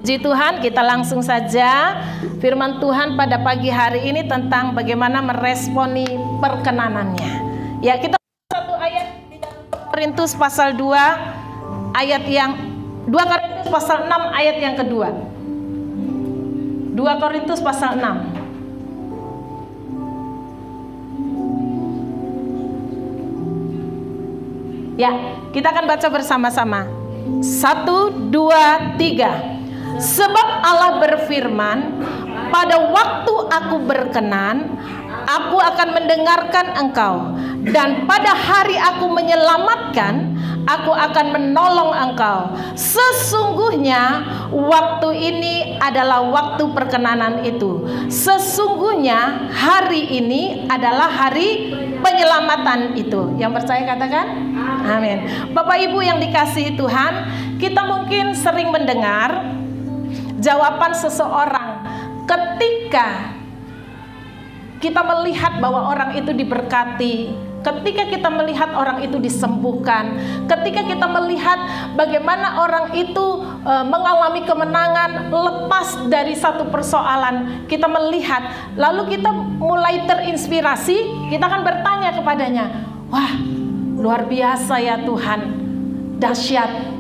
Puji Tuhan, kita langsung saja firman Tuhan pada pagi hari ini tentang bagaimana meresponi perkenanannya. Ya, kita satu ayat di Korintus pasal 2 ayat yang 2 Korintus pasal 6 ayat yang kedua. 2 Korintus pasal 6. Ya, kita akan baca bersama-sama. 1, 2, 3. Sebab Allah berfirman, pada waktu aku berkenan, aku akan mendengarkan engkau, dan pada hari aku menyelamatkan, aku akan menolong engkau. Sesungguhnya waktu ini adalah waktu perkenanan itu. Sesungguhnya hari ini adalah hari penyelamatan itu. Yang percaya katakan amin. Bapak Ibu yang dikasihi Tuhan, kita mungkin sering mendengar jawaban seseorang ketika kita melihat bahwa orang itu diberkati, ketika kita melihat orang itu disembuhkan, ketika kita melihat bagaimana orang itu mengalami kemenangan lepas dari satu persoalan, kita melihat, lalu kita mulai terinspirasi, kita akan bertanya kepadanya, wah luar biasa ya Tuhan, dahsyat.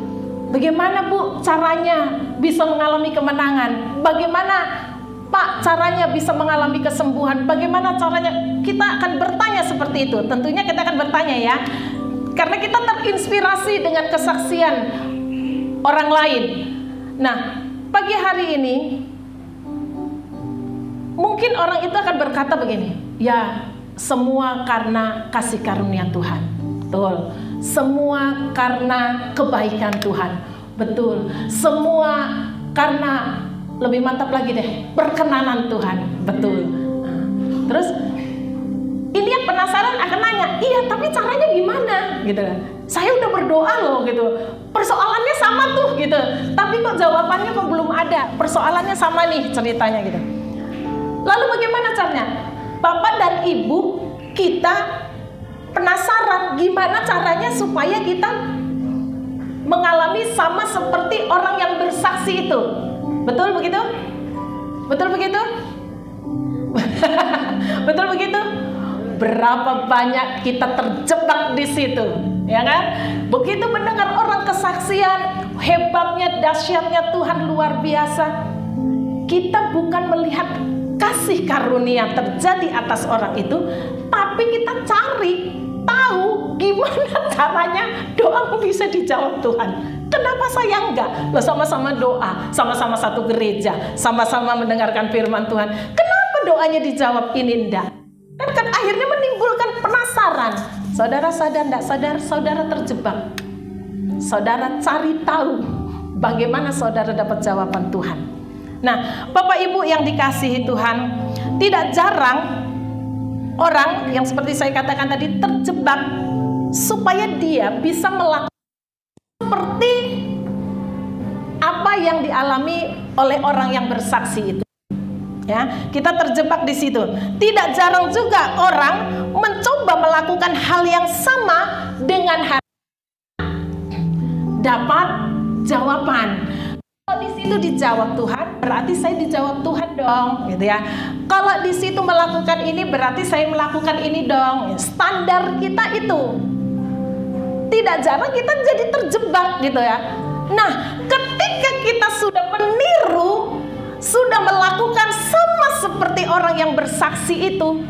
Bagaimana Bu caranya bisa mengalami kemenangan? Bagaimana Pak caranya bisa mengalami kesembuhan? Bagaimana caranya? Kita akan bertanya seperti itu. Tentunya kita akan bertanya ya, karena kita terinspirasi dengan kesaksian orang lain. Nah, pagi hari ini mungkin orang itu akan berkata begini, ya semua karena kasih karunia Tuhan. Betul. Semua karena kebaikan Tuhan. Betul. Semua karena, lebih mantap lagi deh, perkenanan Tuhan. Betul. Nah, terus ini yang penasaran akan nanya, iya tapi caranya gimana gitu kan. Saya udah berdoa loh gitu, persoalannya sama tuh gitu, tapi kok jawabannya kok belum ada. Persoalannya sama nih ceritanya gitu. Lalu bagaimana caranya? Bapak dan Ibu kita penasaran gimana caranya supaya kita mengalami sama seperti orang yang bersaksi itu. Betul begitu? Betul begitu? Betul begitu? Berapa banyak kita terjebak di situ, ya kan? Begitu mendengar orang kesaksian, hebatnya, dahsyatnya Tuhan luar biasa, kita bukan melihat kasih karunia terjadi atas orang itu, tapi kita cari tahu gimana caranya doamu bisa dijawab Tuhan. Kenapa saya enggak? Loh, sama-sama doa, sama-sama satu gereja, sama-sama mendengarkan firman Tuhan. Kenapa doanya dijawab ini enggak? Kan akhirnya menimbulkan penasaran. Saudara sadar enggak? Saudara terjebak. Saudara cari tahu bagaimana saudara dapat jawaban Tuhan. Nah, Bapak Ibu yang dikasihi Tuhan, tidak jarang orang yang seperti saya katakan tadi terjebak supaya dia bisa melakukan seperti apa yang dialami oleh orang yang bersaksi itu. Ya, kita terjebak di situ. Tidak jarang juga orang mencoba melakukan hal yang sama dengan dapat jawaban. Kalau di situ dijawab Tuhan, berarti saya dijawab Tuhan dong, gitu ya. Kalau di situ melakukan ini, berarti saya melakukan ini dong. Standar kita itu. Tidak jarang kita jadi terjebak, gitu ya. Nah, ketika kita sudah meniru, sudah melakukan sama seperti orang yang bersaksi itu,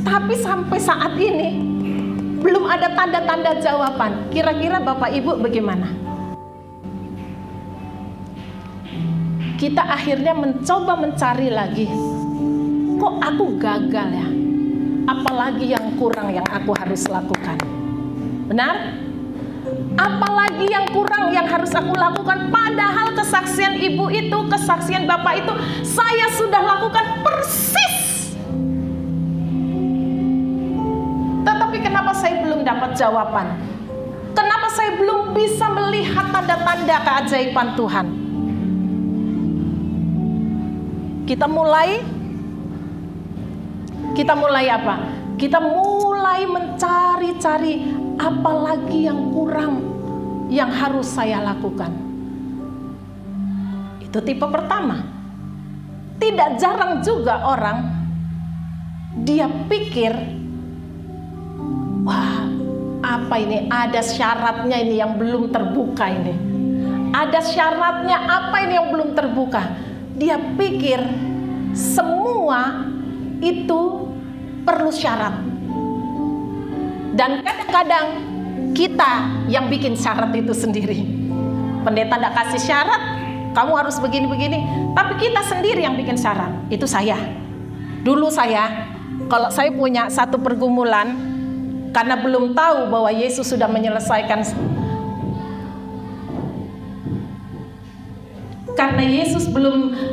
tapi sampai saat ini belum ada tanda-tanda jawaban. Kira-kira Bapak Ibu bagaimana? Kita akhirnya mencoba mencari lagi, kok aku gagal ya? Apalagi yang kurang yang aku harus lakukan? Benar? Apalagi yang kurang yang harus aku lakukan? Padahal kesaksian ibu itu, kesaksian bapak itu, saya sudah lakukan persis. Tetapi kenapa saya belum dapat jawaban? Kenapa saya belum bisa melihat tanda-tanda keajaiban Tuhan? Kita mulai apa? Kita mulai mencari-cari apalagi yang kurang yang harus saya lakukan. Itu tipe pertama. Tidak jarang juga orang dia pikir, wah, apa ini, ada syaratnya ini yang belum terbuka ini. Ada syaratnya apa ini yang belum terbuka. Dia pikir semua itu perlu syarat. Dan kadang-kadang kita yang bikin syarat itu sendiri. Pendeta tidak kasih syarat, kamu harus begini-begini. Tapi kita sendiri yang bikin syarat. Itu saya. Dulu saya, kalau saya punya satu pergumulan, karena belum tahu bahwa Yesus sudah menyelesaikan,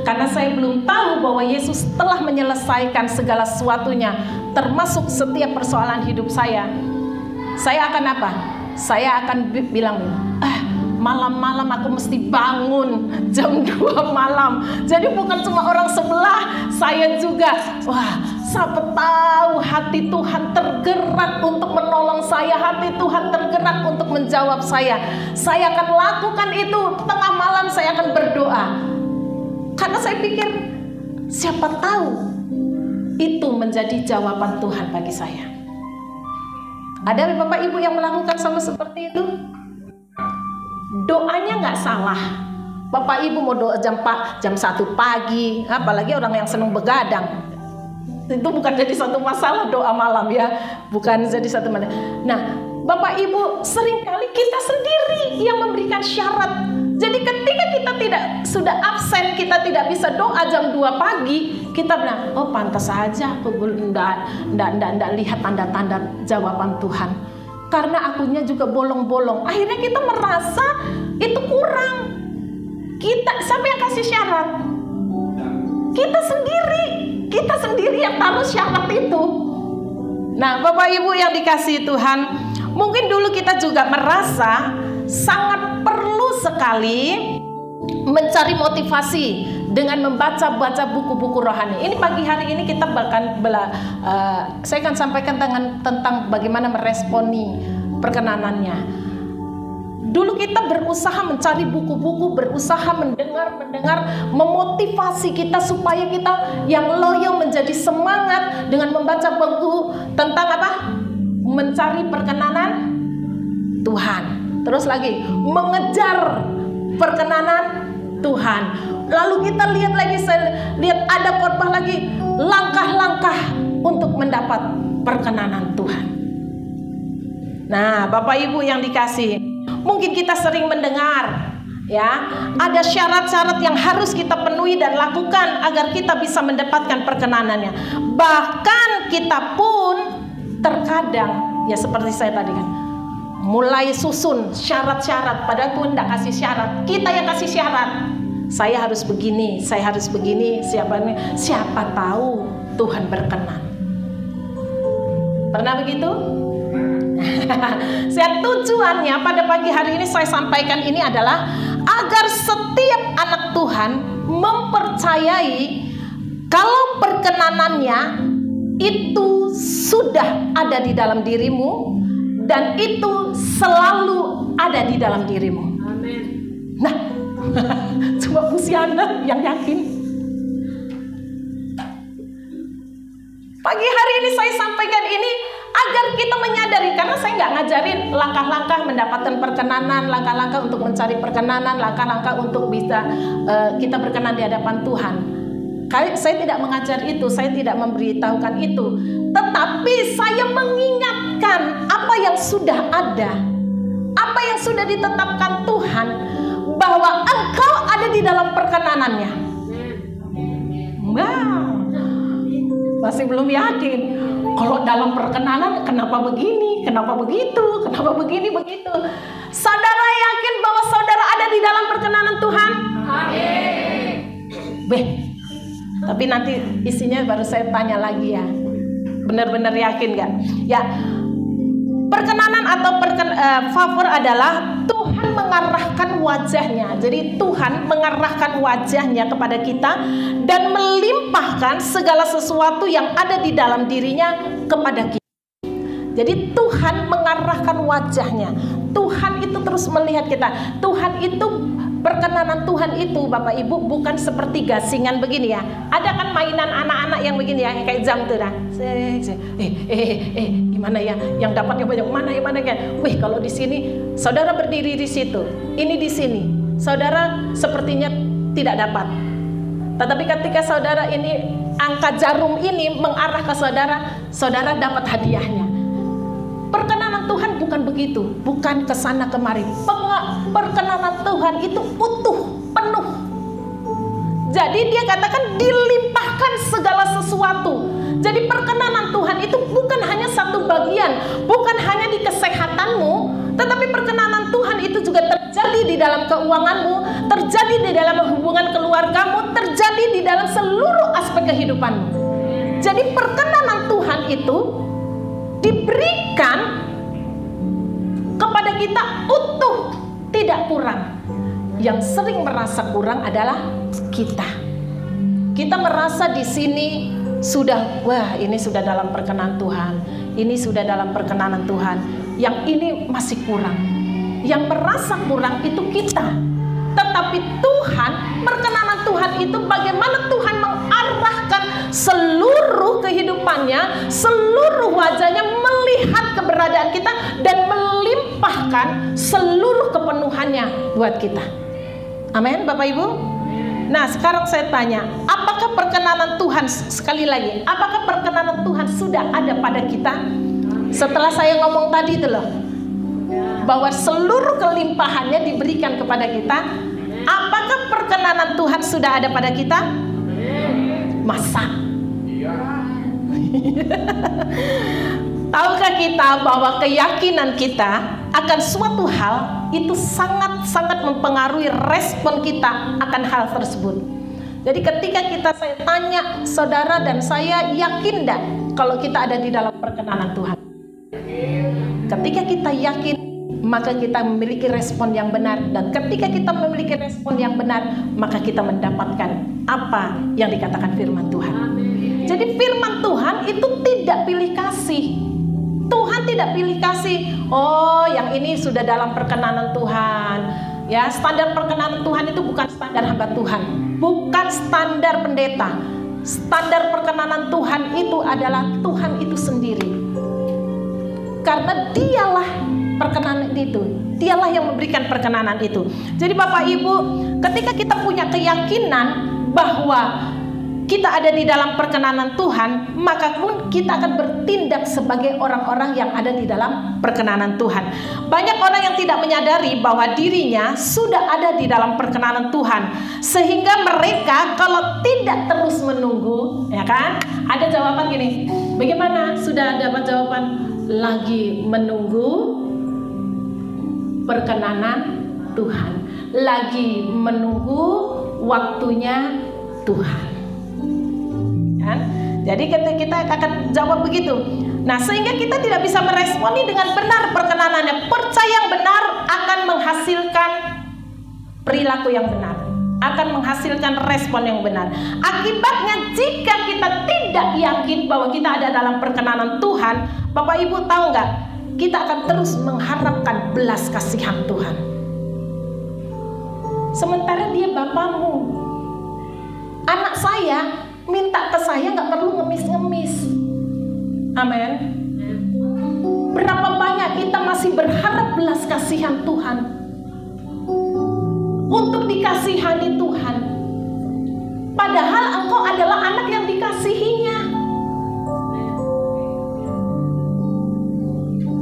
karena saya belum tahu bahwa Yesus telah menyelesaikan segala sesuatunya, termasuk setiap persoalan hidup saya akan apa? Saya akan bilang, malam-malam aku mesti bangun jam 2 malam. Jadi bukan cuma orang sebelah, saya juga. Wah, siapa tahu hati Tuhan tergerak untuk menolong saya, hati Tuhan tergerak untuk menjawab saya. Saya akan lakukan itu, tengah malam saya akan berdoa. Karena saya pikir, siapa tahu itu menjadi jawaban Tuhan bagi saya. Ada Bapak Ibu yang melakukan sama seperti itu? Doanya nggak salah. Bapak Ibu mau doa jam 1 pagi, apalagi orang yang senang begadang, itu bukan jadi satu masalah doa malam ya, bukan jadi satu masalah. Nah, Bapak Ibu, seringkali kita sendiri yang memberikan syarat. Jadi ketika kita sudah absen, kita tidak bisa doa jam 2 pagi, kita bilang, oh pantas saja aku enggak lihat tanda-tanda jawaban Tuhan. Karena akunya juga bolong-bolong. Akhirnya kita merasa itu kurang. Siapa yang kasih syarat? Kita sendiri yang taruh syarat itu. Nah, Bapak Ibu yang dikasihi Tuhan, mungkin dulu kita juga merasa sangat perlu sekali mencari motivasi dengan membaca buku-buku rohani. Ini pagi hari ini kita saya akan sampaikan tentang bagaimana meresponi perkenanannya. Dulu kita berusaha mencari buku-buku, berusaha mendengar, memotivasi kita supaya kita yang loyal menjadi semangat dengan membaca buku tentang apa? Mencari perkenanan Tuhan. Terus lagi, mengejar perkenanan Tuhan. Lalu kita lihat ada khotbah lagi, langkah-langkah untuk mendapat perkenanan Tuhan. Nah, Bapak Ibu yang dikasihi, mungkin kita sering mendengar ya, ada syarat-syarat yang harus kita penuhi dan lakukan agar kita bisa mendapatkan perkenanannya. Bahkan kita pun terkadang ya seperti saya tadi kan, mulai susun syarat-syarat padahal Tuhan tidak kasih syarat. Kita yang kasih syarat. Saya harus begini, siapa tahu Tuhan berkenan. Pernah begitu? Tujuannya pada pagi hari ini saya sampaikan ini adalah agar setiap anak Tuhan mempercayai kalau perkenanannya itu sudah ada di dalam dirimu dan itu selalu ada di dalam dirimu. Amin. Nah, cuma Pusiana yang yakin. Pagi hari ini saya sampaikan ini agar kita menyadari, karena saya nggak ngajarin langkah-langkah mendapatkan perkenanan, langkah-langkah untuk mencari perkenanan, langkah-langkah untuk bisa kita berkenan di hadapan Tuhan. Saya tidak mengajar itu, saya tidak memberitahukan itu, tetapi saya mengingatkan apa yang sudah ada, apa yang sudah ditetapkan Tuhan, bahwa engkau ada di dalam perkenanannya. Wow, masih belum yakin. Kalau dalam perkenanan kenapa begini, kenapa begitu, kenapa begini begitu. Saudara yakin bahwa saudara ada di dalam perkenanan Tuhan? Amin. Tapi nanti isinya baru saya tanya lagi ya. Benar-benar yakin gak? Ya, perkenanan atau favor adalah Tuhan mengarahkan wajahnya. Jadi Tuhan mengarahkan wajahnya kepada kita dan melimpahkan segala sesuatu yang ada di dalam dirinya kepada kita. Jadi Tuhan mengarahkan wajahnya. Tuhan itu terus melihat kita. Tuhan itu Perkenanan Tuhan itu Bapak Ibu bukan seperti gasingan begini ya. Ada kan mainan anak-anak yang begini ya, kayak jam tuh dah. Gimana ya? Yang dapatnya banyak mana ya? Wih, kalau di sini saudara berdiri di situ, ini di sini, saudara sepertinya tidak dapat. Tetapi ketika saudara ini angka jarum ini mengarah ke saudara, saudara dapat hadiahnya. Perkenanan Tuhan bukan begitu, bukan kesana kemari. Perkenanan Tuhan itu utuh, penuh. Jadi dia katakan dilimpahkan segala sesuatu. Jadi perkenanan Tuhan itu bukan hanya satu bagian, bukan hanya di kesehatanmu, tetapi perkenanan Tuhan itu juga terjadi di dalam keuanganmu, terjadi di dalam hubungan keluargamu, terjadi di dalam seluruh aspek kehidupanmu. Jadi perkenanan Tuhan itu diberikan kepada kita utuh, tidak kurang. Yang sering merasa kurang adalah kita. Kita merasa di sini sudah, wah ini sudah dalam perkenanan Tuhan, ini sudah dalam perkenanan Tuhan. Yang ini masih kurang. Yang merasa kurang itu kita. Tetapi Tuhan, perkenanan Tuhan itu bagaimana Tuhan mengarahkan seluruh kehidupannya, seluruh wajahnya melihat keberadaan kita dan melimpahkan seluruh kepenuhannya buat kita. Amin Bapak Ibu. Nah sekarang saya tanya, apakah perkenanan Tuhan, sekali lagi, apakah perkenanan Tuhan sudah ada pada kita? Setelah saya ngomong tadi itu loh, bahwa seluruh kelimpahannya diberikan kepada kita. Apakah perkenanan Tuhan sudah ada pada kita? Masa? Tahukah kita bahwa keyakinan kita akan suatu hal itu sangat-sangat mempengaruhi respon kita akan hal tersebut. Jadi ketika saya tanya saudara dan saya, yakin enggak kalau kita ada di dalam perkenanan Tuhan? Ketika kita yakin, maka kita memiliki respon yang benar. Dan ketika kita memiliki respon yang benar, maka kita mendapatkan apa yang dikatakan firman Tuhan. Jadi firman Tuhan itu tidak pilih kasih. Tuhan tidak pilih kasih. Oh, yang ini sudah dalam perkenanan Tuhan. Ya, standar perkenanan Tuhan itu bukan standar hamba Tuhan, bukan standar pendeta. Standar perkenanan Tuhan itu adalah Tuhan itu sendiri. Karena dialah perkenanan itu, dialah yang memberikan perkenanan itu. Jadi Bapak Ibu, ketika kita punya keyakinan bahwa kita ada di dalam perkenanan Tuhan, maka pun kita akan bertindak sebagai orang-orang yang ada di dalam perkenanan Tuhan. Banyak orang yang tidak menyadari bahwa dirinya sudah ada di dalam perkenanan Tuhan, sehingga mereka kalau tidak terus menunggu, ya kan? Ada jawaban gini, bagaimana sudah dapat jawaban? Lagi menunggu perkenanan Tuhan, lagi menunggu waktunya Tuhan. Kan? Jadi kita akan jawab begitu. Nah, sehingga kita tidak bisa meresponi dengan benar perkenanannya. Percaya yang benar akan menghasilkan perilaku yang benar, akan menghasilkan respon yang benar. Akibatnya jika kita tidak yakin bahwa kita ada dalam perkenanan Tuhan, Bapak Ibu tahu nggak? Kita akan terus mengharapkan belas kasihan Tuhan. Sementara dia bapamu. Anak saya minta ke saya nggak perlu ngemis-ngemis. Amin. Berapa banyak kita masih berharap belas kasihan Tuhan, untuk dikasihani Tuhan, padahal engkau adalah anak yang dikasihinya.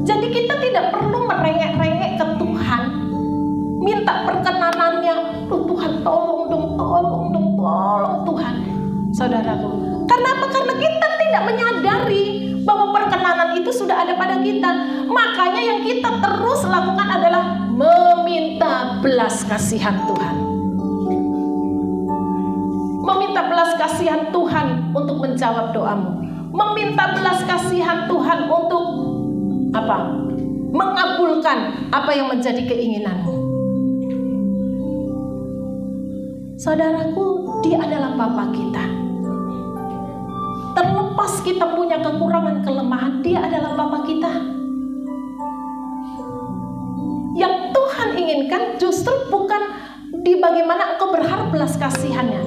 Jadi kita tidak perlu merengek-rengek ke Tuhan, minta perkenanannya. Oh Tuhan, tolong dong Tuhan. Saudaraku, kenapa? Karena kita tidak menyadari bahwa perkenanan itu sudah ada pada kita. Makanya yang kita terus lakukan adalah meminta belas kasihan Tuhan. Meminta belas kasihan Tuhan untuk menjawab doamu. Meminta belas kasihan Tuhan untuk apa? Mengabulkan apa yang menjadi keinginanmu. Saudaraku, dia adalah Bapa kita. Terlepas kita punya kekurangan, kelemahan, dia adalah Bapa kita. Yang Tuhan inginkan justru bukan bagaimana Engkau berharap belas kasihannya.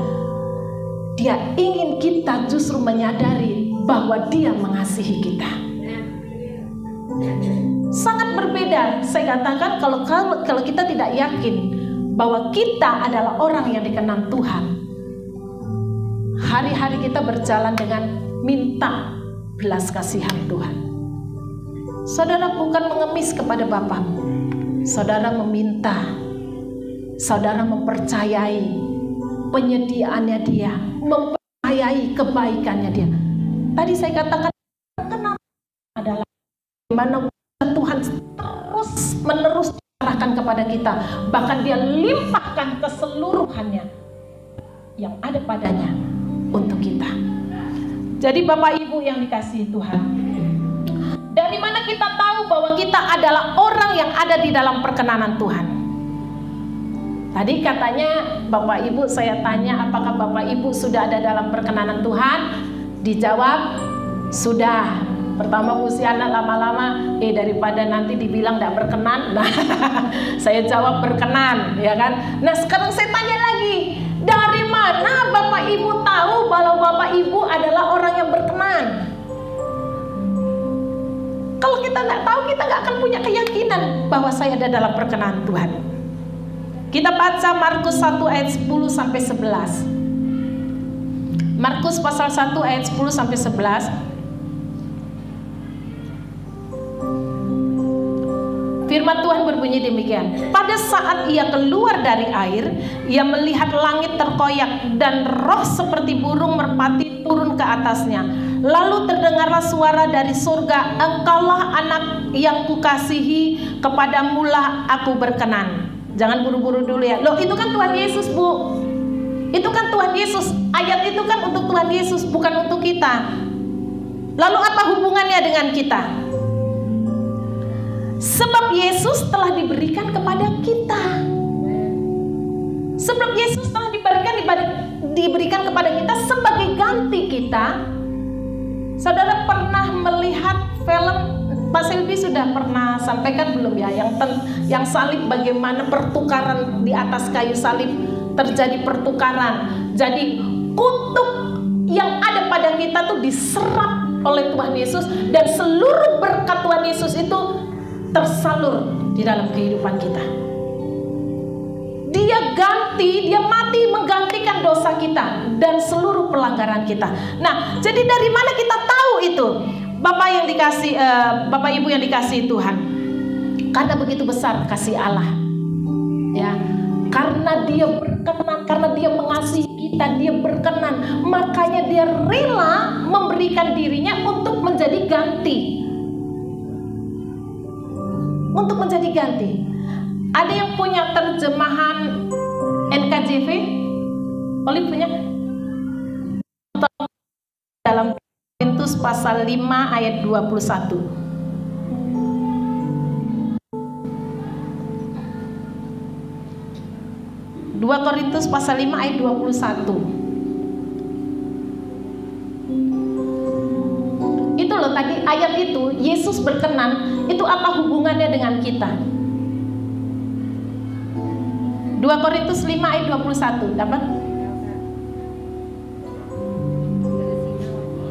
Dia ingin kita justru menyadari bahwa Dia mengasihi kita. Sangat berbeda. Saya katakan kalau kita tidak yakin bahwa kita adalah orang yang dikenan Tuhan, hari-hari kita berjalan dengan minta belas kasihan Tuhan. Saudara bukan mengemis kepada Bapamu, saudara meminta, saudara mempercayai penyediaannya Dia, mempercayai kebaikannya Dia. Tadi saya katakan kenapa adalah bagaimana Tuhan terus menerus diarahkan kepada kita, bahkan Dia limpahkan keseluruhannya yang ada padanya untuk kita. Jadi Bapak Ibu yang dikasihi Tuhan, dari mana kita tahu bahwa kita adalah orang yang ada di dalam perkenanan Tuhan? Tadi katanya Bapak Ibu, saya tanya apakah Bapak Ibu sudah ada dalam perkenanan Tuhan? Dijawab sudah. Pertama usianya lama-lama daripada nanti dibilang tidak berkenan, nah saya jawab berkenan, ya kan. Nah sekarang saya tanya lagi, dari mana Bapak Ibu tahu kalau Bapak Ibu adalah orang yang berkenan? Kalau kita nggak tahu, kita nggak akan punya keyakinan bahwa saya ada dalam perkenan Tuhan. Kita baca Markus 1 ayat 10 sampai 11. Markus pasal 1 ayat 10 sampai 11. Firman Tuhan berbunyi demikian. Pada saat ia keluar dari air, ia melihat langit terkoyak dan roh seperti burung merpati turun ke atasnya. Lalu terdengarlah suara dari surga, "Engkaulah anak yang kukasihi, kepadamulah aku berkenan." Jangan buru-buru dulu ya. Loh, itu kan Tuhan Yesus, Bu. Itu kan Tuhan Yesus. Ayat itu kan untuk Tuhan Yesus, bukan untuk kita. Lalu apa hubungannya dengan kita? Sebab Yesus telah diberikan kepada kita. Sebab Yesus telah diberikan kepada kita sebagai ganti kita. Saudara pernah melihat film, Pak Silvi sudah pernah sampaikan belum ya, yang salib, bagaimana pertukaran di atas kayu salib, terjadi pertukaran. Jadi kutuk yang ada pada kita tuh diserap oleh Tuhan Yesus, dan seluruh berkat Tuhan Yesus itu tersalur di dalam kehidupan kita. Dia mati menggantikan dosa kita dan seluruh pelanggaran kita. Nah, jadi dari mana kita tahu itu? Bapak Ibu yang dikasihi Tuhan, karena begitu besar kasih Allah, ya, karena Dia berkenan, karena Dia mengasihi kita, Dia berkenan, makanya Dia rela memberikan dirinya untuk menjadi ganti. Untuk menjadi ganti. Ada yang punya terjemahan NKJV? Olive punya? Dalam Korintus pasal 5 ayat 21. Korintus pasal 5 ayat 21. Itu loh tadi ayat itu, Yesus berkenan, itu apa hubungannya dengan kita? 2 Korintus 5 ayat 21, dapat?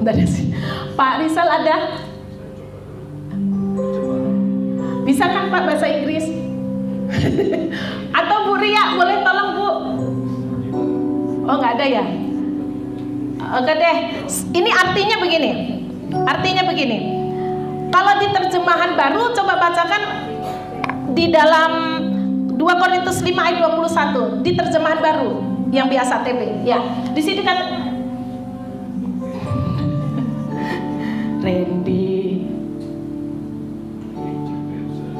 Dari sini. Pak Rizal ada? Bisa kan Pak bahasa Inggris? Atau Bu Ria, boleh tolong Bu? Oh nggak ada ya? Oke deh, ini artinya begini. Artinya begini, kalau di terjemahan baru coba bacakan di dalam 2 Korintus 5 ayat 21 di terjemahan baru yang biasa TP ya. Di sini kan Randy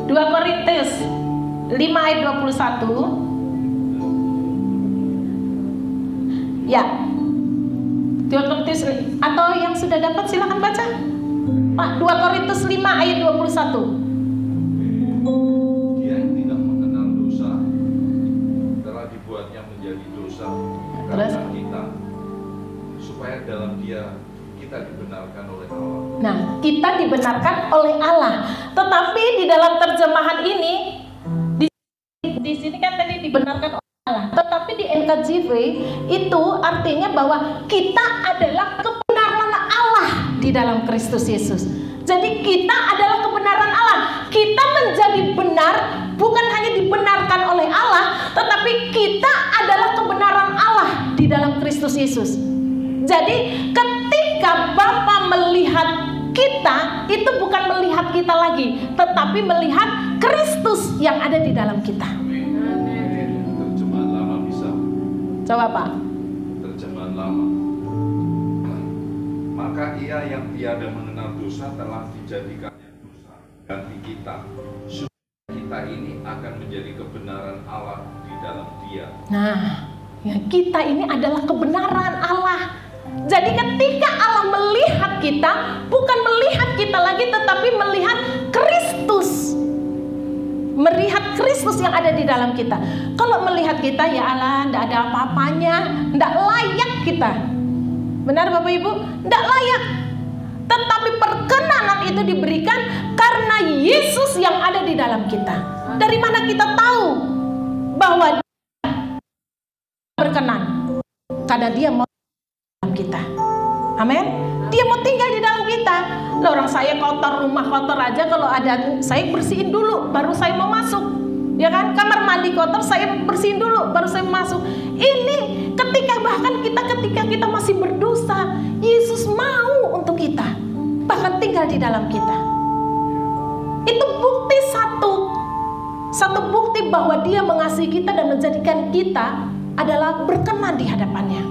2 Korintus 5 ayat 21 ya. 2 Korintus, atau yang sudah dapat silakan baca. Pak, 2 Korintus 5 ayat 21. Dia yang tidak mengenal dosa telah dibuatnya menjadi dosa karena kita, supaya dalam Dia kita dibenarkan oleh Allah. Nah, kita dibenarkan oleh Allah. Tetapi di dalam terjemahan ini di sini kan tadi dibenarkan oleh Allah. Tetapi KJV itu artinya bahwa kita adalah kebenaran Allah di dalam Kristus Yesus. Jadi kita adalah kebenaran Allah. Kita menjadi benar bukan hanya dibenarkan oleh Allah, tetapi kita adalah kebenaran Allah di dalam Kristus Yesus. Jadi ketika Bapa melihat kita, itu bukan melihat kita lagi, tetapi melihat Kristus yang ada di dalam kita. Terjemahan lama bisa. Coba Pak. Terjemahan lama. Maka ia yang tiada mengenal dosa telah dijadikannya dosa ganti kita, supaya kita ini akan menjadi kebenaran Allah di dalam Dia. Nah, ya, kita ini adalah kebenaran Allah. Jadi ketika Allah melihat kita, bukan melihat kita lagi, tetapi melihat Kristus. Melihat Kristus yang ada di dalam kita. Kalau melihat kita, ya Allah, tidak ada apa-apanya, tidak layak kita. Benar Bapak Ibu? Tidak layak. Tetapi perkenanan itu diberikan karena Yesus yang ada di dalam kita. Dari mana kita tahu bahwa Dia berkenan? Karena Dia mau dalam kita. Amin. Dia mau tinggal di dalam kita. Lah, orang saya kotor, rumah kotor aja, kalau ada saya bersihin dulu baru saya mau masuk. Ya kan, kamar mandi kotor saya bersihin dulu baru saya masuk. Ini ketika bahkan ketika kita masih berdosa, Yesus mau untuk kita, bahkan tinggal di dalam kita. Itu bukti satu bukti bahwa Dia mengasihi kita dan menjadikan kita adalah berkenan di hadapannya.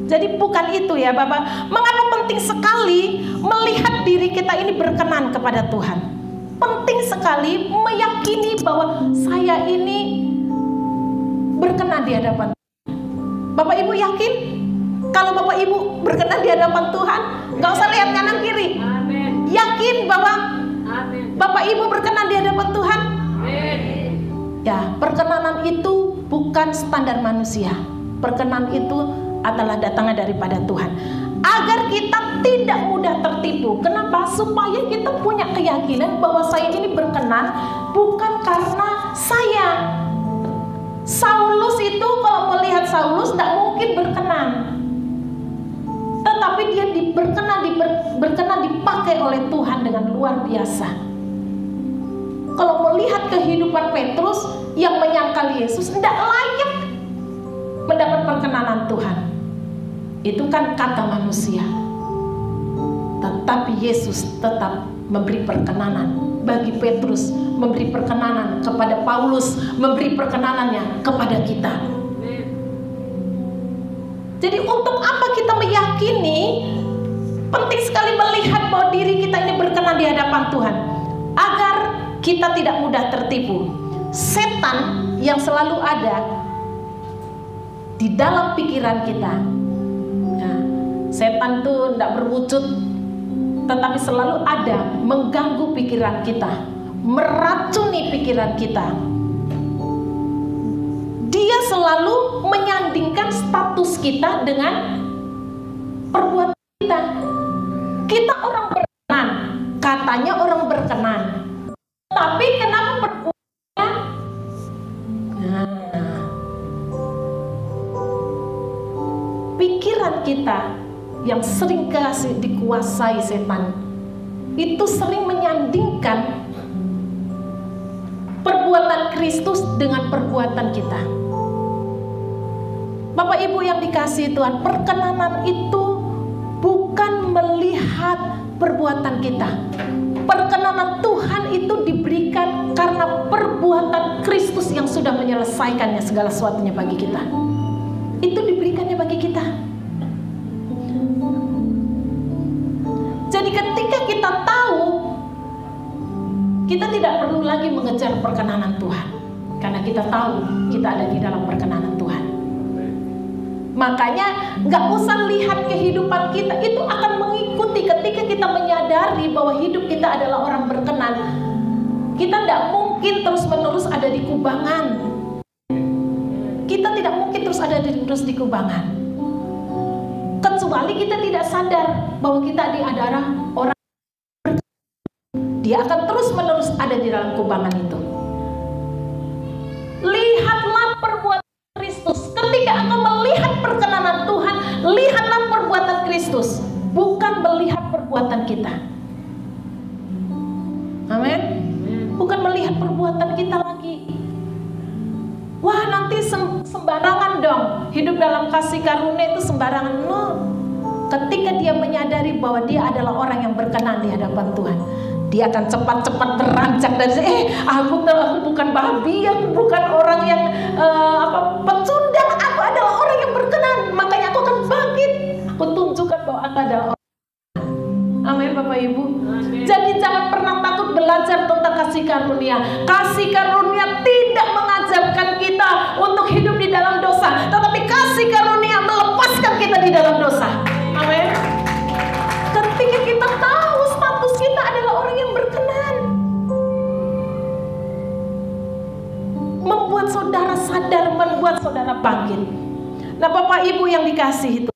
Jadi bukan itu ya Bapak. Mengapa penting sekali melihat diri kita ini berkenan kepada Tuhan? Penting sekali meyakini bahwa saya ini berkenan di hadapan Tuhan. Bapak Ibu yakin? Kalau Bapak Ibu berkenan di hadapan Tuhan, nggak usah lihat kanan kiri. Amen. Yakin bahwa Bapak Ibu berkenan di hadapan Tuhan? Amen. Ya, perkenanan itu bukan standar manusia. Perkenan itu adalah datangnya daripada Tuhan. Agar kita tidak mudah tertipu. Kenapa? Supaya kita punya keyakinan bahwa saya ini berkenan bukan karena saya. Saulus itu, kalau melihat Saulus tidak mungkin berkenan, tetapi dia berkenan dipakai oleh Tuhan dengan luar biasa. Kalau melihat kehidupan Petrus yang menyangkal Yesus, tidak layak mendapat perkenanan Tuhan. Itu kan kata manusia. Tetapi Yesus tetap memberi perkenanan bagi Petrus, memberi perkenanan kepada Paulus, memberi perkenanannya kepada kita. Jadi untuk apa kita meyakini? Penting sekali melihat bahwa diri kita ini berkenan di hadapan Tuhan, agar kita tidak mudah tertipu. Setan yang selalu ada di dalam pikiran kita. Nah, setan tuh tidak berwujud, tetapi selalu ada mengganggu pikiran kita, meracuni pikiran kita. Dia selalu menyandingkan status kita dengan perbuatan kita. Kita orang berkenan, katanya orang berkenan, tapi kenapa perbuatannya? Pikiran kita yang sering dikuasai setan itu sering menyandingkan perbuatan Kristus dengan perbuatan kita. Bapak Ibu yang dikasihi Tuhan, perkenanan itu bukan melihat perbuatan kita. Perkenanan Tuhan itu diberikan karena perbuatan Kristus yang sudah menyelesaikannya segala sesuatunya bagi kita. Itu diberikannya bagi kita. Jadi ketika kita tahu, kita tidak perlu lagi mengejar perkenanan Tuhan, karena kita tahu kita ada di dalam perkenanan Tuhan. Makanya nggak usah lihat kehidupan kita, itu akan mengikuti ketika kita menyadari bahwa hidup kita adalah orang berkenan. Kita tidak mungkin terus-menerus ada di kubangan. Kita tidak mungkin terus ada di kubangan, kecuali kita tidak sadar bahwa kita adalah orang berkenan. Dia akan terus-menerus ada di dalam kubangan itu. Lihatlah perbuatan Kristus ketika Kristus, bukan melihat perbuatan kita. Amin. Bukan melihat perbuatan kita lagi. Wah, nanti sembarangan dong. Hidup dalam kasih karunia itu sembarangan. No. Ketika dia menyadari bahwa dia adalah orang yang berkenan di hadapan Tuhan, dia akan cepat-cepat beranjak dari aku bukan babi, aku bukan orang yang pecundang, aku adalah orang yang berkenan. Makanya aku akan bangkit. Aku tunjukkan bahwa aku adalah orang. Amin, Bapak Ibu. Jadi jangan pernah takut belajar tentang kasih karunia. Kasih karunia tidak mengajarkan kita untuk hidup di dalam dosa, tetapi kasih karunia melepaskan kita di dalam dosa. Amin. Ketika kita tahu status kita adalah orang yang berkenan, membuat saudara sadar, membuat saudara bangkit. Nah, Bapak Ibu yang dikasih itu,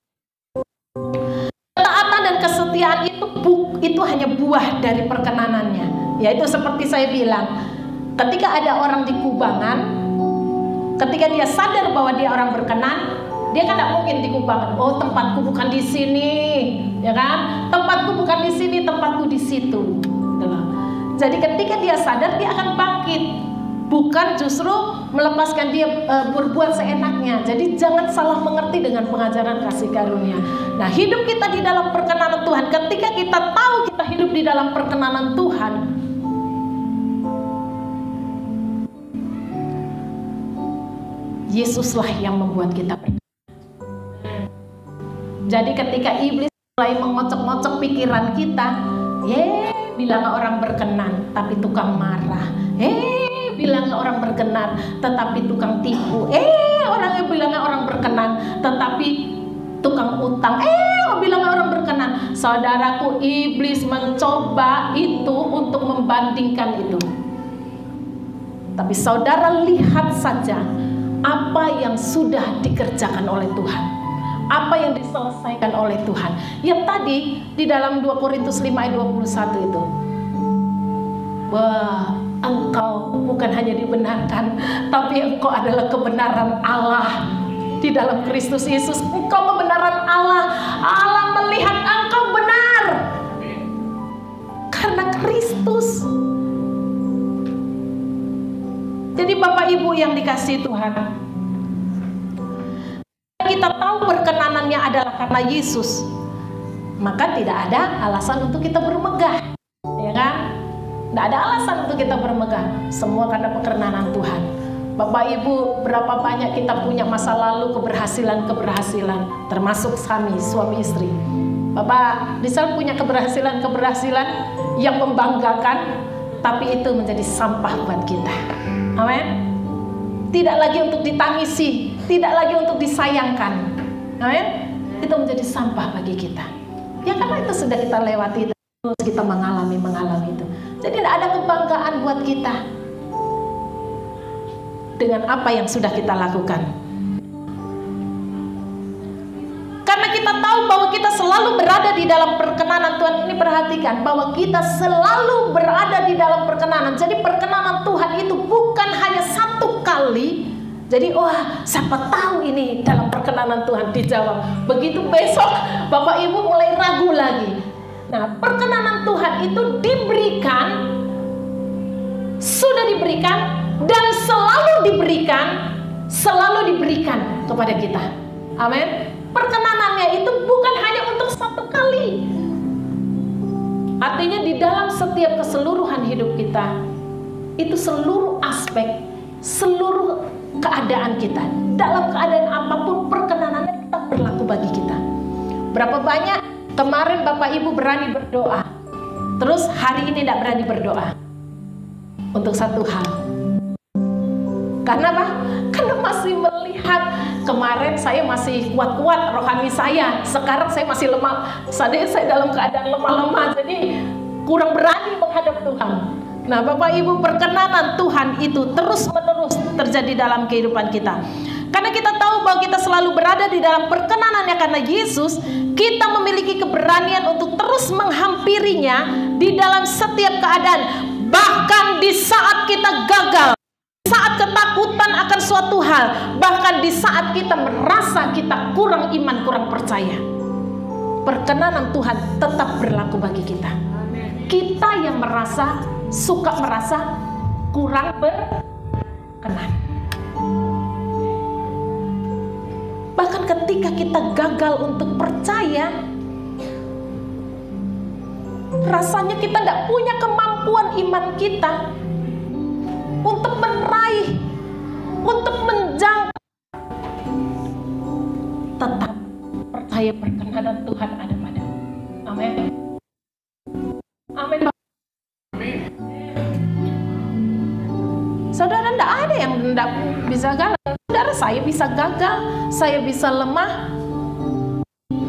ketaatan dan kesetiaan itu hanya buah dari perkenanannya. Yaitu seperti saya bilang, ketika ada orang di kubangan, ketika dia sadar bahwa dia orang berkenan, dia kan tidak mungkin di kubangan. Oh, tempatku bukan di sini, ya kan? Tempatku bukan di sini, tempatku di situ. Jadi ketika dia sadar, dia akan bangkit, bukan justru melepaskan dia berbuat seenaknya. Jadi jangan salah mengerti dengan pengajaran kasih karunia. Nah, hidup kita di dalam perkenanan Tuhan, ketika kita tahu kita hidup di dalam perkenanan Tuhan, Yesuslah yang membuat kita berkenan. Jadi ketika iblis mulai mengocok-ngocok pikiran kita, bilangnya orang berkenan tapi tukang marah, bilangnya orang berkenan tetapi tukang tipu, orangnya bilangnya orang berkenan tetapi tukang utang, bilangnya orang berkenan. Saudaraku, iblis mencoba itu untuk membandingkan itu. Tapi saudara lihat saja apa yang sudah dikerjakan oleh Tuhan, apa yang diselesaikan oleh Tuhan. Yang tadi di dalam 2 Korintus 5 ayat 21 itu, wah, engkau bukan hanya dibenarkan, tapi engkau adalah kebenaran Allah di dalam Kristus Yesus. Engkau kebenaran Allah. Allah melihat engkau benar karena Kristus. Jadi Bapak Ibu yang dikasihi Tuhan, kita tahu perkenanannya adalah karena Yesus, maka tidak ada alasan untuk kita bermegah, ya kan? Tidak ada alasan untuk kita bermegah. Semua karena perkenanan Tuhan. Bapak Ibu, berapa banyak kita punya masa lalu keberhasilan, termasuk kami suami istri. Bapak Rizal punya keberhasilan yang membanggakan, tapi itu menjadi sampah buat kita. Amin. Tidak lagi untuk ditangisi, tidak lagi untuk disayangkan. Amin. Itu menjadi sampah bagi kita. Ya karena itu sudah kita lewati, terus kita mengalami itu. Jadi tidak ada kebanggaan buat kita dengan apa yang sudah kita lakukan. Karena kita tahu bahwa kita selalu berada di dalam perkenanan Tuhan. Ini perhatikan bahwa kita selalu berada di dalam perkenanan. Jadi perkenanan Tuhan itu bukan hanya satu kali. Jadi siapa tahu ini dalam perkenanan Tuhan dijawab. Begitu besok Bapak Ibu mulai ragu lagi. Nah, perkenanan Tuhan itu diberikan, sudah diberikan, dan selalu diberikan kepada kita. Amin. Perkenanannya itu bukan hanya untuk satu kali. Artinya di dalam setiap keseluruhan hidup kita, itu seluruh aspek, seluruh keadaan kita, dalam keadaan apapun perkenanannya tetap berlaku bagi kita. Berapa banyak kemarin Bapak Ibu berani berdoa, terus hari ini tidak berani berdoa untuk satu hal. Karena apa? Karena masih melihat, kemarin saya masih kuat-kuat rohani saya, sekarang saya masih lemah. Saya dalam keadaan lemah-lemah, jadi kurang berani menghadap Tuhan. Nah, Bapak Ibu, perkenanan Tuhan itu terus-menerus terjadi dalam kehidupan kita. Karena kita tahu bahwa kita selalu berada di dalam perkenanannya karena Yesus, kita memiliki keberanian untuk terus menghampirinya di dalam setiap keadaan. Bahkan di saat kita gagal, saat ketakutan akan suatu hal, bahkan di saat kita merasa kita kurang iman, kurang percaya. perkenanan Tuhan tetap berlaku bagi kita. Kita yang suka merasa kurang berkenan. Bahkan ketika kita gagal untuk percaya, rasanya kita tidak punya kemampuan iman kita untuk meraih, untuk menjangkau. Tetap percaya perkenanan Tuhan ada padamu. Amin. Amin. Saudara, tidak ada yang tidak bisa gagal. Saudara, saya bisa gagal, saya bisa lemah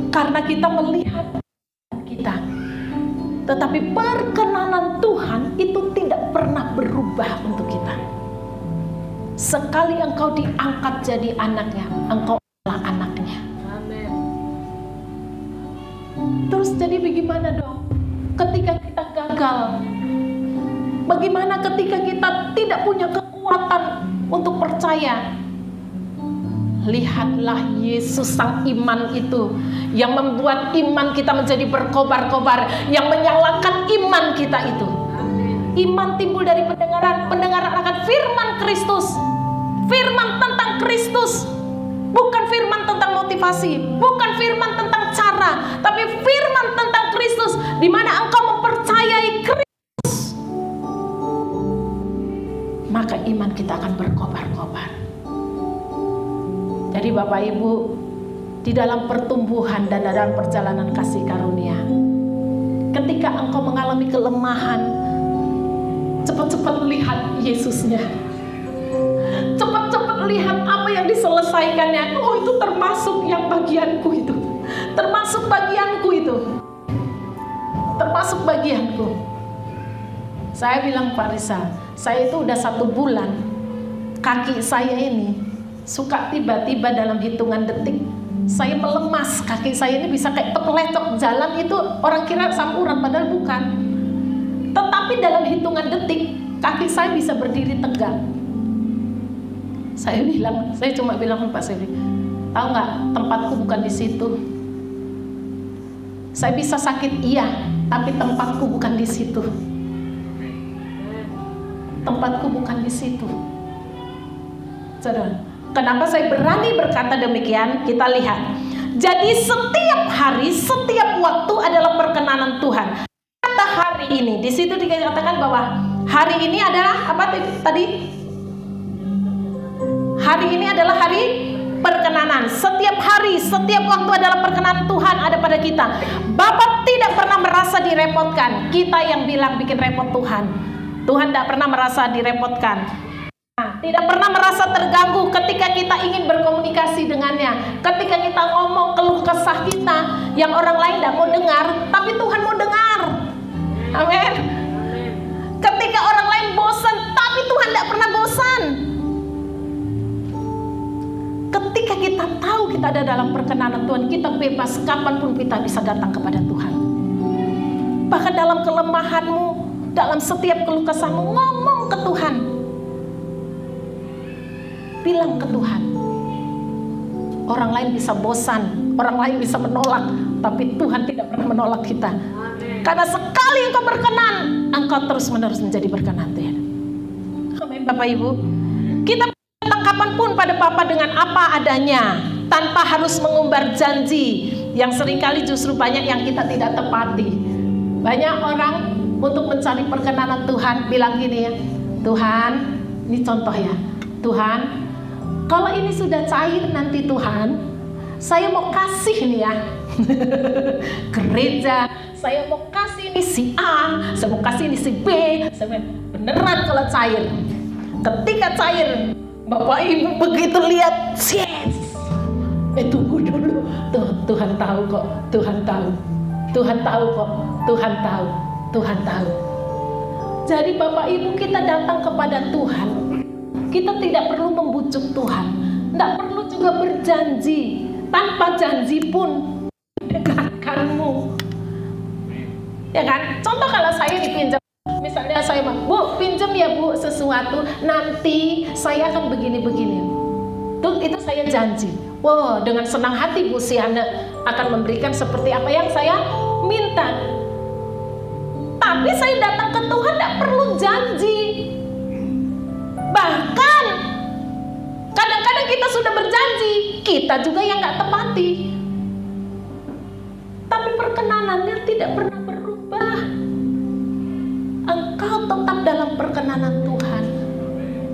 karena kita melihat kita. Tetapi perkenanan Tuhan itu tidak pernah berubah untuk kita. Sekali engkau diangkat jadi anaknya, engkau adalah anaknya. Amin. Terus jadi bagaimana dong ketika kita gagal? Bagaimana ketika kita tidak punya kekuatan untuk percaya? Lihatlah Yesus sang iman itu, yang membuat iman kita menjadi berkobar-kobar, yang menyalakan iman kita itu. Iman timbul dari pendengaran, pendengaran akan firman Kristus. Firman tentang Kristus, bukan firman tentang motivasi, bukan firman tentang cara, tapi firman tentang Kristus, di mana engkau mempercayai Kristus, maka iman kita akan berkobar-kobar. Jadi Bapak Ibu, di dalam pertumbuhan dan dalam perjalanan kasih karunia, ketika engkau mengalami kelemahan, cepat-cepat lihat Yesusnya. Cepat-cepat lihat apa yang diselesaikannya. Oh, itu termasuk yang bagianku itu. Termasuk bagianku itu. Termasuk bagianku. Saya bilang Pak Rizal, saya itu udah 1 bulan, kaki saya ini suka tiba-tiba dalam hitungan detik saya melemas. Kaki saya ini bisa kayak terpelecok jalan itu, orang kira sampuran padahal bukan. Tetapi dalam hitungan detik kaki saya bisa berdiri tegak. Saya cuma bilang Pak Seri, tahu nggak, tempatku bukan di situ. Saya bisa sakit iya, tapi tempatku bukan di situ. Tempatku bukan di situ. Saudara, kenapa saya berani berkata demikian? Kita lihat. Jadi setiap hari, setiap waktu adalah perkenanan Tuhan. Kata hari ini, di situ dikatakan bahwa hari ini adalah apa tadi? Hari ini adalah hari perkenanan. Setiap hari, setiap waktu adalah perkenanan Tuhan ada pada kita. Bapak tidak pernah merasa direpotkan. Kita yang bilang bikin repot Tuhan. Tuhan tidak pernah merasa direpotkan. Tidak pernah merasa terganggu ketika kita ingin berkomunikasi dengannya. Ketika kita ngomong keluh kesah kita yang orang lain tidak mau dengar, tapi Tuhan mau dengar. Amin. Ketika orang lain bosan, tapi Tuhan tidak pernah bosan. Ketika kita tahu kita ada dalam perkenanan Tuhan, kita bebas, kapanpun kita bisa datang kepada Tuhan. Bahkan dalam kelemahanmu, dalam setiap keluh kesahmu, ngomong ke Tuhan. Bilang ke Tuhan. Orang lain bisa bosan, orang lain bisa menolak, tapi Tuhan tidak pernah menolak kita. Karena sekali engkau berkenan, engkau terus-menerus menjadi berkenan Tuhan. Amin Bapak Ibu. Kita datang kapanpun pada Bapa dengan apa adanya, tanpa harus mengumbar janji, yang seringkali justru banyak yang kita tidak tepati. Banyak orang untuk mencari perkenanan Tuhan bilang gini ya, Tuhan, ini contoh ya, Tuhan, kalau ini sudah cair nanti Tuhan, saya mau kasih nih ya, gereja, saya mau kasih ini si A, saya mau kasih ini si B, beneran kalau cair. Ketika cair, Bapak Ibu begitu lihat, yes, tunggu dulu, Tuhan tahu kok, Tuhan tahu, Tuhan tahu kok, Tuhan tahu, Tuhan tahu. Jadi Bapak Ibu, kita datang kepada Tuhan, kita tidak perlu membujuk Tuhan, tidak perlu juga berjanji, tanpa janji pun dekatkanmu, ya kan? Contoh kalau saya dipinjam, misalnya saya bilang, Bu, pinjam ya Bu sesuatu, nanti saya akan begini-begini. Itu saya janji. Wow, dengan senang hati Bu Siana akan memberikan seperti apa yang saya minta. Tapi saya datang ke Tuhan tidak perlu janji. Bahkan kadang-kadang kita sudah berjanji, kita juga yang nggak tepati. Tapi perkenanannya tidak pernah berubah. Engkau tetap dalam perkenanan Tuhan.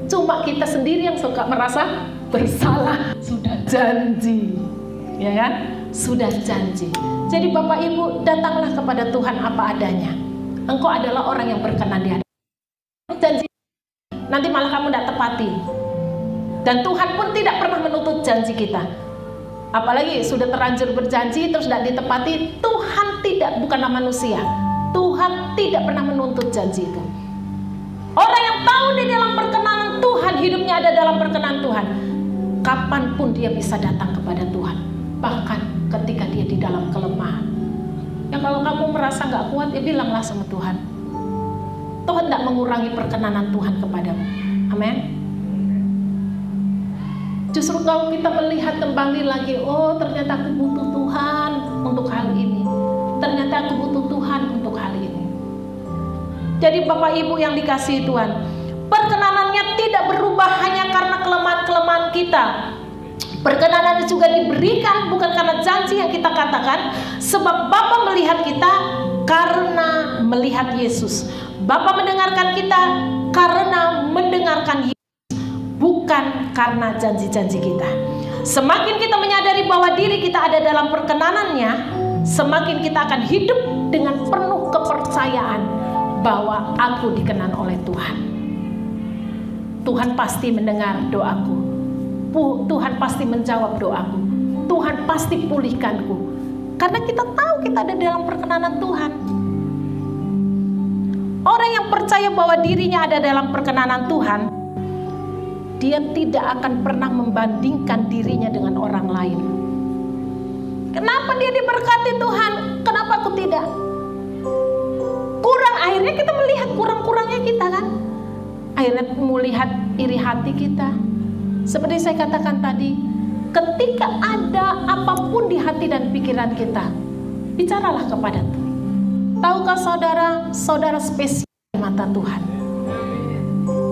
Cuma kita sendiri yang suka merasa bersalah. Sudah janji, ya kan? Sudah janji. Jadi Bapak Ibu, datanglah kepada Tuhan apa adanya. Engkau adalah orang yang berkenan di hadapan. Janji nanti malah kamu tidak tepati. Dan Tuhan pun tidak pernah menuntut janji kita. Apalagi sudah terlanjur berjanji terus tidak ditepati. Tuhan tidak, bukanlah manusia. Tuhan tidak pernah menuntut janji itu. Orang yang tahu di dalam perkenanan Tuhan, hidupnya ada dalam perkenanan Tuhan, kapanpun dia bisa datang kepada Tuhan. Bahkan ketika dia di dalam kelemahan. Ya kalau kamu merasa nggak kuat, ya bilanglah sama Tuhan. Tuhan tidak mengurangi perkenanan Tuhan kepadamu. Amin. Justru kalau kita melihat kembali lagi, oh ternyata aku butuh Tuhan untuk hal ini. Ternyata aku butuh Tuhan untuk hal ini. Jadi Bapak Ibu yang dikasihi Tuhan, perkenanannya tidak berubah hanya karena kelemahan-kelemahan kita. Perkenanan juga diberikan bukan karena janji yang kita katakan, sebab Bapa melihat kita karena melihat Yesus. Bapa mendengarkan kita karena mendengarkan Yesus, bukan karena janji-janji kita. Semakin kita menyadari bahwa diri kita ada dalam perkenanannya, semakin kita akan hidup dengan penuh kepercayaan bahwa aku dikenan oleh Tuhan. Tuhan pasti mendengar doaku. Tuhan pasti menjawab doaku. Tuhan pasti pulihkanku. Karena kita tahu kita ada dalam perkenanan Tuhan. Orang yang percaya bahwa dirinya ada dalam perkenanan Tuhan, dia tidak akan pernah membandingkan dirinya dengan orang lain. Kenapa dia diberkati Tuhan? Kenapa aku tidak? Kurang, akhirnya kita melihat kurang-kurangnya kita kan. Akhirnya melihat iri hati kita. Seperti saya katakan tadi, ketika ada apapun di hati dan pikiran kita, bicaralah kepada Tuhan. Tahukah saudara, saudara spesial di mata Tuhan.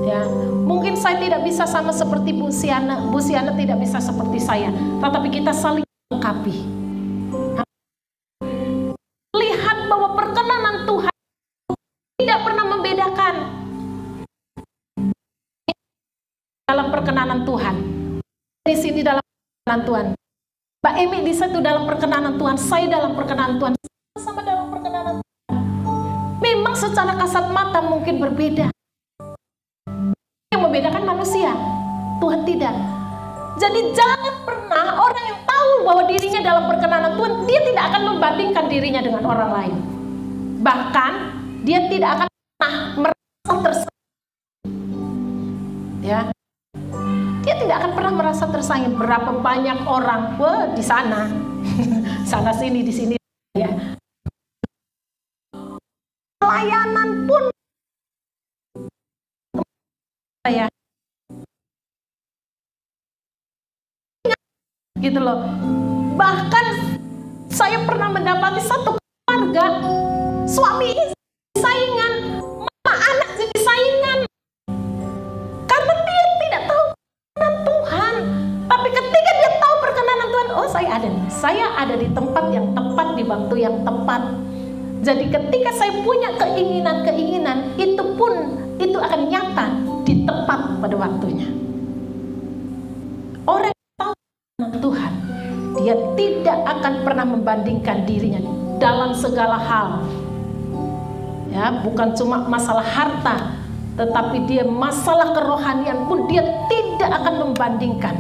Ya, mungkin saya tidak bisa sama seperti Bu Siana tidak bisa seperti saya, tetapi kita saling melengkapi. Lihat bahwa perkenanan Tuhan tidak pernah membedakan. Dalam perkenanan Tuhan, di sini dalam perkenanan Tuhan, Mbak Emi di situ dalam perkenanan Tuhan, saya dalam perkenanan Tuhan, sama dalam perkenanan Tuhan. Memang secara kasat mata mungkin berbeda. Yang membedakan manusia, Tuhan tidak. Jadi jangan pernah orang yang tahu bahwa dirinya dalam perkenanan Tuhan, dia tidak akan membandingkan dirinya dengan orang lain. Bahkan dia tidak akan pernah merasa tersaing. Ya. Dia tidak akan pernah merasa tersaing. Berapa banyak orang, wah di sana, sana sini di sini, ya. Pelayanan pun, ya, gitu loh. Bahkan saya pernah mendapati satu keluarga, suami istri saingan, mama anak jadi saingan. Karena dia tidak tahu Tuhan, tapi ketika dia tahu perkenanan Tuhan, oh saya ada di tempat yang tepat, di waktu yang tepat. Jadi ketika saya punya keinginan-keinginan, itu akan nyata di tepat pada waktunya. Orang yang tahu perkenanan Tuhan, dia tidak akan pernah membandingkan dirinya dalam segala hal. Ya, bukan cuma masalah harta, tetapi dia masalah kerohanian pun dia tidak akan membandingkan.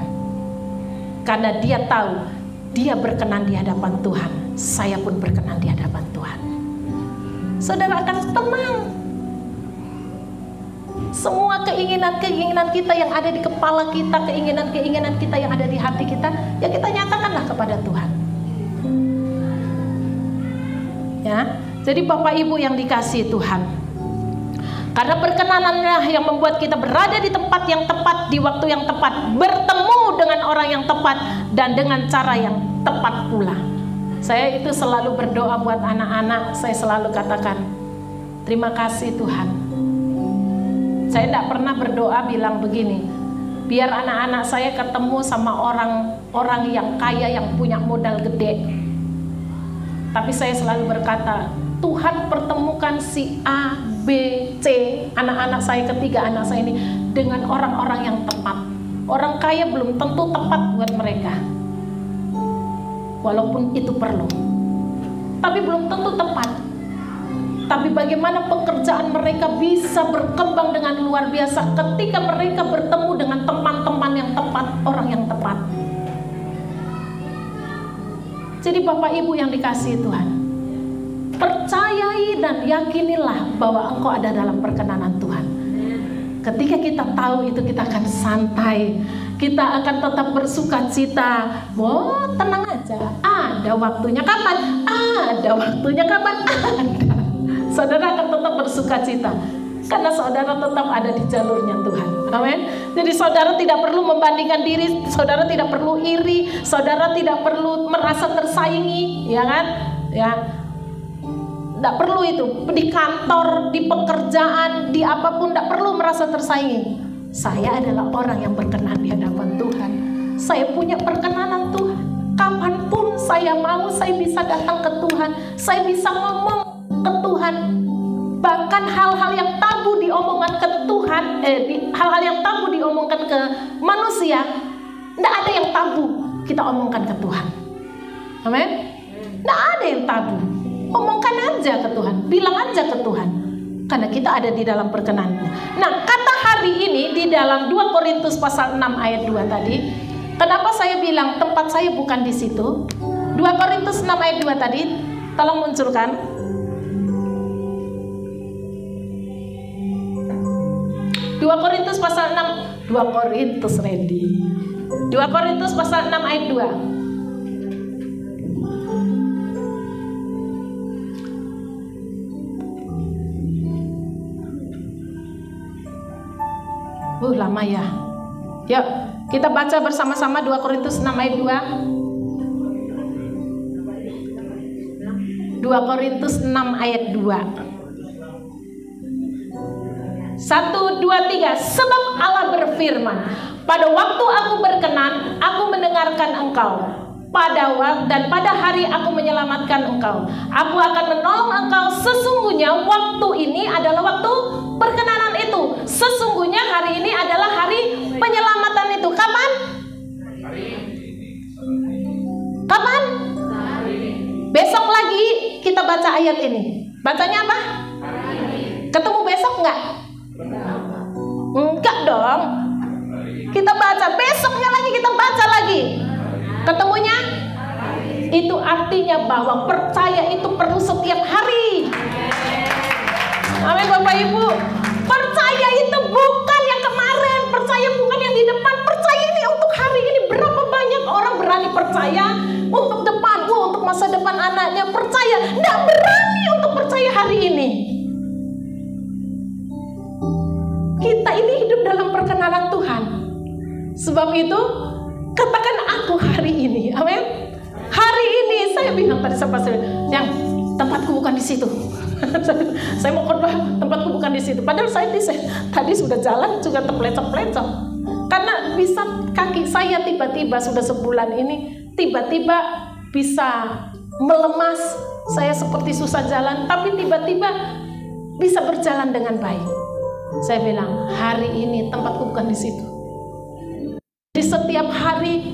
Karena dia tahu dia berkenan di hadapan Tuhan, saya pun berkenan di hadapan Tuhan. Saudara akan tenang. Semua keinginan-keinginan kita yang ada di kepala kita, keinginan-keinginan kita yang ada di hati kita, ya kita nyatakanlah kepada Tuhan. Ya, jadi Bapak Ibu yang dikasihi Tuhan, karena perkenanannya yang membuat kita berada di tempat yang tepat, di waktu yang tepat, bertemu dengan orang yang tepat dan dengan cara yang tepat pula. Saya itu selalu berdoa buat anak-anak. Saya selalu katakan, terima kasih Tuhan. Saya tidak pernah berdoa bilang begini, biar anak-anak saya ketemu sama orang yang kaya, yang punya modal gede. Tapi saya selalu berkata, Tuhan pertemukan si A, B, C, anak-anak saya, ketiga anak saya ini dengan orang-orang yang tepat. Orang kaya belum tentu tepat buat mereka, walaupun itu perlu, tapi belum tentu tepat. Tapi bagaimana pekerjaan mereka bisa berkembang dengan luar biasa ketika mereka bertemu dengan teman-teman yang tepat, orang yang tepat. Jadi Bapak Ibu yang dikasihi Tuhan, percayai dan yakinilah bahwa engkau ada dalam perkenanan Tuhan. Ketika kita tahu itu, kita akan santai, kita akan tetap bersuka cita. Oh, tenang aja, ada waktunya. Kapan? Ada waktunya. Kapan? Ada. Saudara akan tetap bersuka cita karena saudara tetap ada di jalurnya Tuhan. Amin. Jadi saudara tidak perlu membandingkan diri, saudara tidak perlu iri, saudara tidak perlu merasa tersaingi, ya kan? Ya. Tidak perlu itu. Di kantor, di pekerjaan, di apapun tidak perlu merasa tersaingi. Saya adalah orang yang berkenan di hadapan Tuhan. Saya punya perkenanan Tuhan. Kapanpun saya mau, saya bisa datang ke Tuhan. Saya bisa ngomong ke Tuhan. Bahkan hal-hal yang tabu diomongkan ke Tuhan, hal-hal yang tabu diomongkan ke manusia, tidak ada yang tabu kita omongkan ke Tuhan. Amin. Tidak ada yang tabu. Omongkan aja ke Tuhan, bilang aja ke Tuhan, karena kita ada di dalam perkenan-Nya. Nah, kata hari ini di dalam 2 Korintus pasal 6 ayat 2 tadi, kenapa saya bilang tempat saya bukan di situ? 2 Korintus 6 ayat 2 tadi, tolong munculkan. 2 Korintus pasal 6, 2 Korintus ready. 2 Korintus pasal 6 ayat 2. Lama ya. Yuk, kita baca bersama-sama 2 Korintus 6 ayat 2. 2 Korintus 6 ayat 2. 1, 2, 3. Sebab Allah berfirman, pada waktu aku berkenan, aku mendengarkan engkau. Dan pada hari aku menyelamatkan engkau. Aku akan menolong engkau. Sesungguhnya waktu ini adalah waktu perkenanan itu. Sesungguhnya hari ini adalah hari penyelamatan itu. Kapan? Kapan? Besok lagi kita baca ayat ini. Bacanya apa? Ketemu besok enggak? Enggak dong. Kita baca besoknya lagi, kita baca lagi. Ketemunya itu artinya bahwa percaya itu perlu setiap hari. Amin Bapak Ibu. Percaya itu bukan yang kemarin, percaya bukan yang di depan, percaya ini untuk hari ini. Berapa banyak orang berani percaya untuk depan, untuk masa depan anaknya, percaya, tidak berani untuk percaya hari ini. Kita ini hidup dalam perkenanan Tuhan. Sebab itu katakan aku hari ini, amin. Hari ini saya bilang tadi sama saya, yang tempatku bukan di situ. Saya mau khotbah, tempatku bukan di situ. Padahal saya tadi sudah jalan juga terplecok-plecok. Karena bisa kaki saya tiba-tiba sudah sebulan ini tiba-tiba bisa melemas. Saya seperti susah jalan, tapi tiba-tiba bisa berjalan dengan baik. Saya bilang hari ini tempatku bukan di situ. Di setiap hari,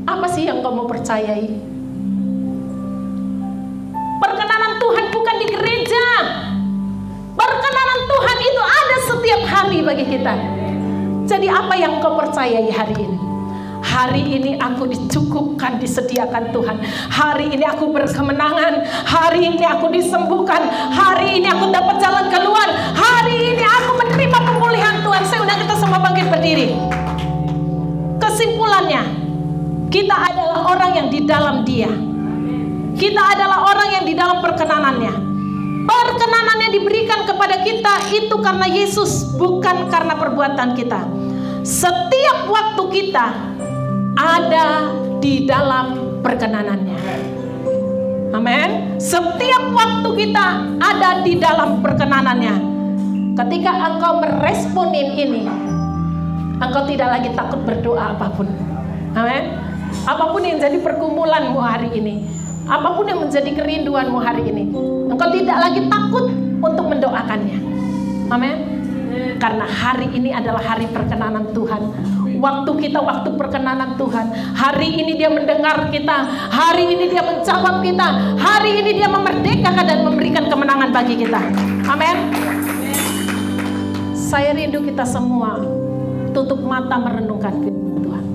apa sih yang kamu percayai? Perkenanan Tuhan bukan di gereja. Perkenanan Tuhan itu ada setiap hari bagi kita. Jadi apa yang kau percayai hari ini? Hari ini aku dicukupkan, disediakan Tuhan. Hari ini aku berkemenangan. Hari ini aku disembuhkan. Hari ini aku dapat jalan keluar. Hari ini aku menerima pemulihan Tuhan. Saya undang kita semua bangkit berdiri. Kesimpulannya, kita adalah orang yang di dalam Dia. Kita adalah orang yang di dalam perkenanannya. Perkenanannya diberikan kepada kita itu karena Yesus, bukan karena perbuatan kita. Setiap waktu kita ada di dalam perkenanannya. Amin. Setiap waktu kita ada di dalam perkenanannya. Ketika engkau meresponin ini, engkau tidak lagi takut berdoa apapun. Amin. Apapun yang jadi pergumulanmu hari ini, apapun yang menjadi kerinduanmu hari ini, engkau tidak lagi takut untuk mendoakannya. Amin. Karena hari ini adalah hari perkenanan Tuhan. Waktu kita, waktu perkenanan Tuhan. Hari ini Dia mendengar kita. Hari ini Dia menjawab kita. Hari ini Dia memerdekakan dan memberikan kemenangan bagi kita. Amin. Saya rindu kita semua tutup mata merenungkan firman Tuhan.